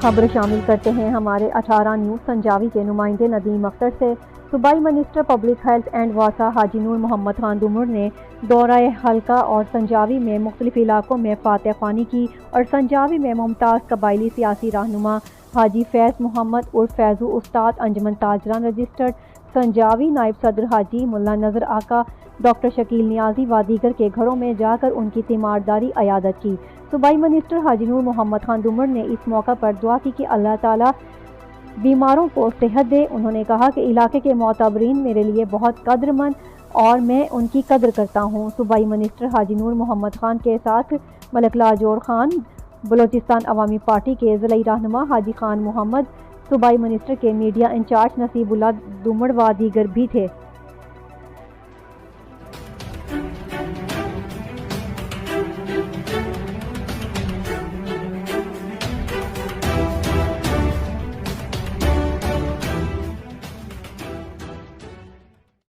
خبر شامل کرتے ہیں ہمارے 18 نیوز سنجاوی کے نمائندے ندیم اختر سے۔ صوبائی منسٹر پبلک ہیلتھ اینڈ واسا حاجی نور محمد خان دمر نے دورہ حلقہ اور سنجاوی میں مختلف علاقوں میں فاتح خوانی کی اور سنجاوی میں ممتاز قبائلی سیاسی رہنما حاجی فیض محمد عرف فیضو استاد انجمن تاجران رجسٹرڈ سنجاوی نائب صدر حاجی ملا نذر آقا ڈاکٹر شکیل نیازی و دیگر کے گھروں میں جا کر ان کی تیمارداری عیادت کی۔ صوبائی منسٹر حاجی نور محمد خان دمر نے اس موقع پر دعا کی کہ اللہ تعالیٰ بیماروں کو صحت دے۔ انہوں نے کہا کہ علاقے کے معتبرین میرے لیے بہت قدر مند اور میں ان کی قدر کرتا ہوں۔ صوبائی منسٹر حاجی نور محمد خان کے ساتھ ملک لاجور خان، بلوچستان عوامی پارٹی کے ضلعی رہنما حاجی خان محمد، صوبائی منسٹر کے میڈیا انچارج نصیب اللہ دمر و دیگر بھی تھے۔